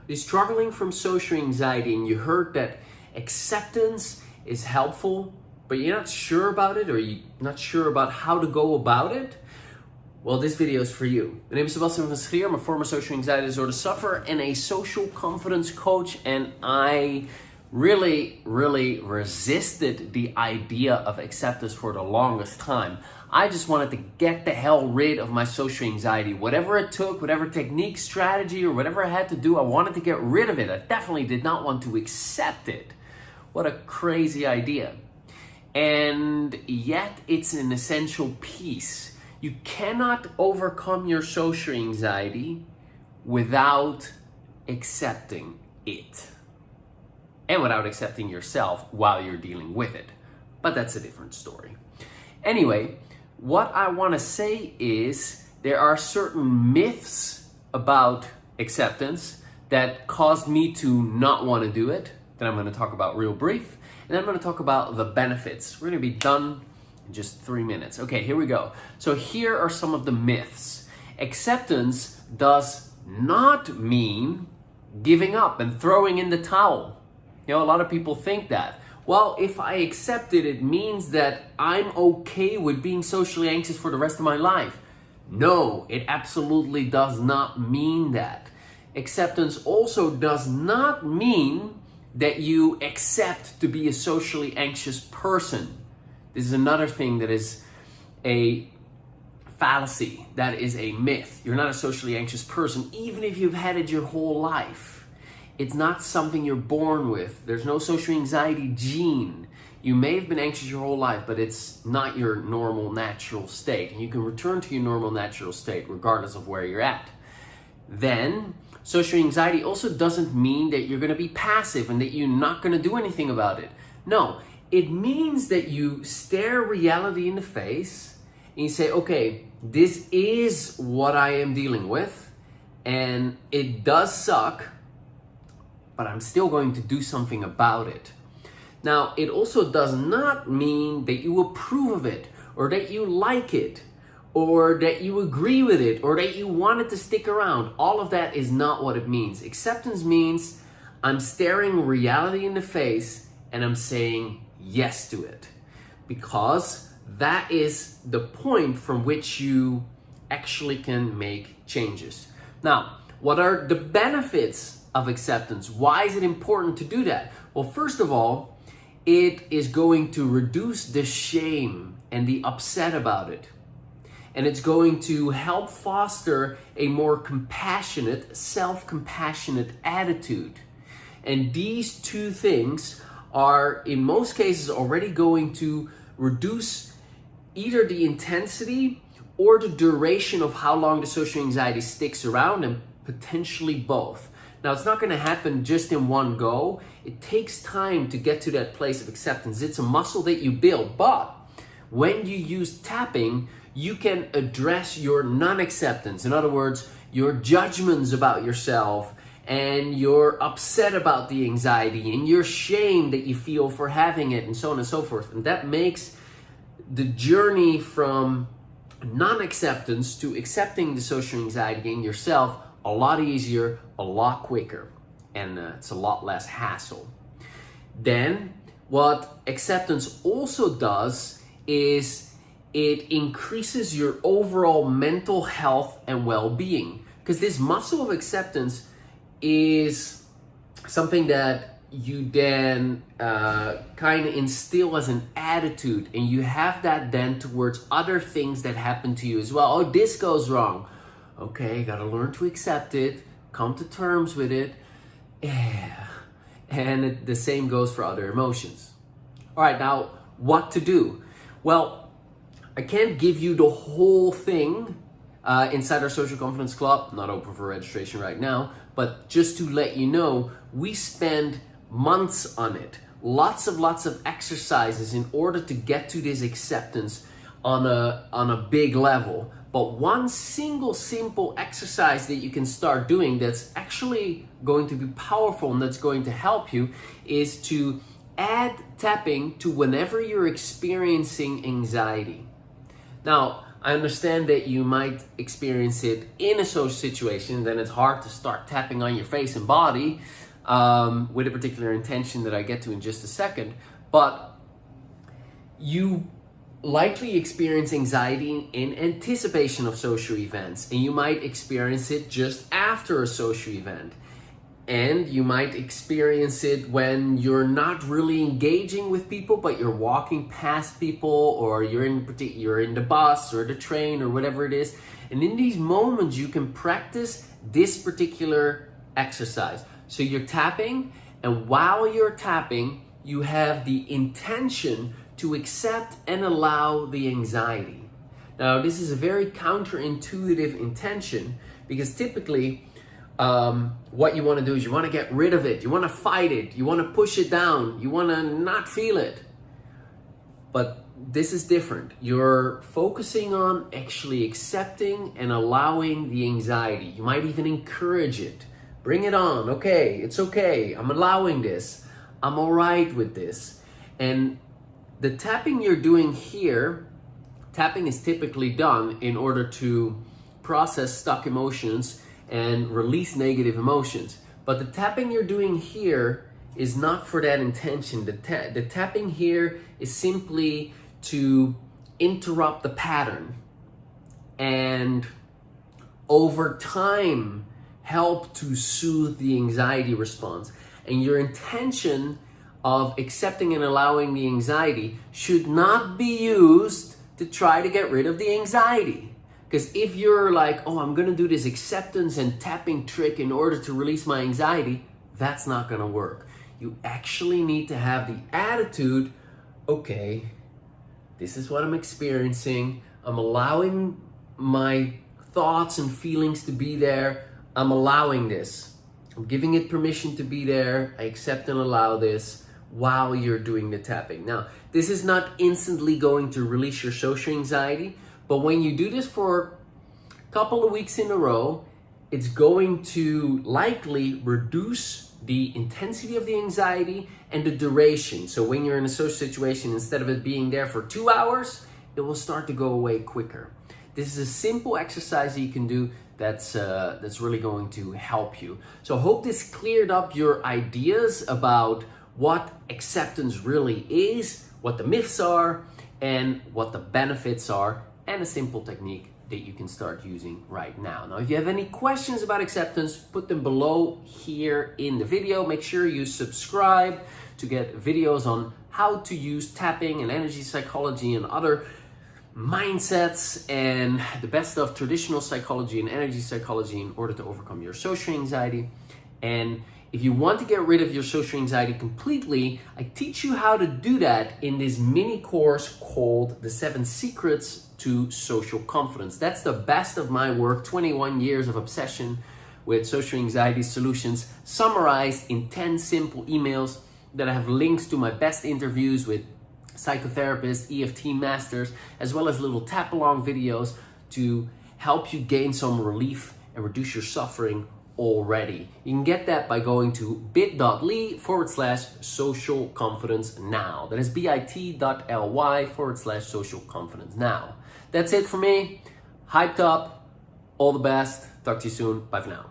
You're struggling from social anxiety and you heard that acceptance is helpful, but you're not sure about it, or you're not sure about how to go about it? Well, this video is for you. My name is Sebastiaan. I'm a former social anxiety disorder sufferer and a social confidence coach, and I really resisted the idea of acceptance for the longest time. I just wanted to get the hell rid of my social anxiety. Whatever it took, whatever technique, strategy, or whatever I had to do, I wanted to get rid of it. I definitely did not want to accept it. What a crazy idea. And yet it's an essential piece. You cannot overcome your social anxiety without accepting it. And without accepting yourself while you're dealing with it. But that's a different story. Anyway, what I want to say is there are certain myths about acceptance that caused me to not want to do it, that I'm going to talk about real brief. And then I'm going to talk about the benefits. We're going to be done in just 3 minutes. Okay, here we go. So here are some of the myths. Acceptance does not mean giving up and throwing in the towel. You know, a lot of people think that. Well, if I accept it, it means that I'm okay with being socially anxious for the rest of my life. No, it absolutely does not mean that. Acceptance also does not mean that you accept to be a socially anxious person. This is another thing that is a fallacy, that is a myth. You're not a socially anxious person, even if you've had it your whole life. It's not something you're born with. There's no social anxiety gene. You may have been anxious your whole life, but it's not your normal natural state. And you can return to your normal natural state regardless of where you're at. Then, social anxiety also doesn't mean that you're going to be passive and that you're not going to do anything about it. No, it means that you stare reality in the face and you say, okay, this is what I am dealing with and it does suck, but I'm still going to do something about it. Now, it also does not mean that you approve of it, or that you like it, or that you agree with it, or that you want it to stick around. All of that is not what it means. Acceptance means I'm staring reality in the face and I'm saying yes to it. Because that is the point from which you actually can make changes. Now, what are the benefits of acceptance? Why is it important to do that? Well, first of all, it is going to reduce the shame and the upset about it. And it's going to help foster a more compassionate, self-compassionate attitude. And these two things are, in most cases, already going to reduce either the intensity or the duration of how long the social anxiety sticks around, and potentially both. Now, it's not going to happen just in one go. It takes time to get to that place of acceptance. It's a muscle that you build. But when you use tapping, you can address your non-acceptance. In other words, your judgments about yourself, and you're upset about the anxiety, and your shame that you feel for having it, and so on and so forth. And that makes the journey from non-acceptance to accepting the social anxiety in yourself a lot easier, a lot quicker, and it's a lot less hassle. Then, what acceptance also does is it increases your overall mental health and well-being. Because this muscle of acceptance is something that you then kind of instill as an attitude, and you have that then towards other things that happen to you as well. Oh, this goes wrong. Okay, gotta learn to accept it, come to terms with it. Yeah. And the same goes for other emotions. All right, now what to do? Well, I can't give you the whole thing inside our Social Confidence Club. Not open for registration right now, but just to let you know, we spend months on it. Lots of exercises in order to get to this acceptance on a big level. But one single simple exercise that you can start doing that's actually going to be powerful and that's going to help you is to add tapping to whenever you're experiencing anxiety. Now, I understand that you might experience it in a social situation, then it's hard to start tapping on your face and body with a particular intention that I get to in just a second. But you likely experience anxiety in anticipation of social events, and you might experience it just after a social event. And you might experience it when you're not really engaging with people, but you're walking past people, or you're in the bus or the train or whatever it is. And in these moments, you can practice this particular exercise. So you're tapping, and while you're tapping, you have the intention to accept and allow the anxiety. Now, this is a very counterintuitive intention, because typically, what you want to do is you want to get rid of it, you want to fight it, you want to push it down, you want to not feel it. But this is different. You're focusing on actually accepting and allowing the anxiety. You might even encourage it. Bring it on. Okay, it's okay. I'm allowing this. I'm all right with this. And the tapping you're doing here, tapping is typically done in order to process stuck emotions and release negative emotions. But the tapping you're doing here is not for that intention. The tapping here is simply to interrupt the pattern and over time help to soothe the anxiety response. And your intention of accepting and allowing the anxiety should not be used to try to get rid of the anxiety. Because if you're like, oh, I'm gonna do this acceptance and tapping trick in order to release my anxiety, that's not gonna work. You actually need to have the attitude, okay, this is what I'm experiencing. I'm allowing my thoughts and feelings to be there. I'm allowing this. I'm giving it permission to be there. I accept and allow this while you're doing the tapping. Now, this is not instantly going to release your social anxiety, but when you do this for a couple of weeks in a row, it's going to likely reduce the intensity of the anxiety and the duration. So when you're in a social situation, instead of it being there for 2 hours, it will start to go away quicker. This is a simple exercise that you can do that's really going to help you. So I hope this cleared up your ideas about what acceptance really is, what the myths are, and what the benefits are, and a simple technique that you can start using right now. Now, if you have any questions about acceptance, put them below here in the video. Make sure you subscribe to get videos on how to use tapping and energy psychology and other mindsets and the best of traditional psychology and energy psychology in order to overcome your social anxiety. And if you want to get rid of your social anxiety completely, I teach you how to do that in this mini course called The 7 Secrets to Social Confidence. That's the best of my work, 21 years of obsession with social anxiety solutions, summarized in 10 simple emails that have links to my best interviews with psychotherapists, EFT masters, as well as little tap-along videos to help you gain some relief and reduce your suffering already. You can get that by going to bit.ly/social confidence now. That is bit.ly/social confidence now. That's it for me. Hyped up. All the best. Talk to you soon. Bye for now.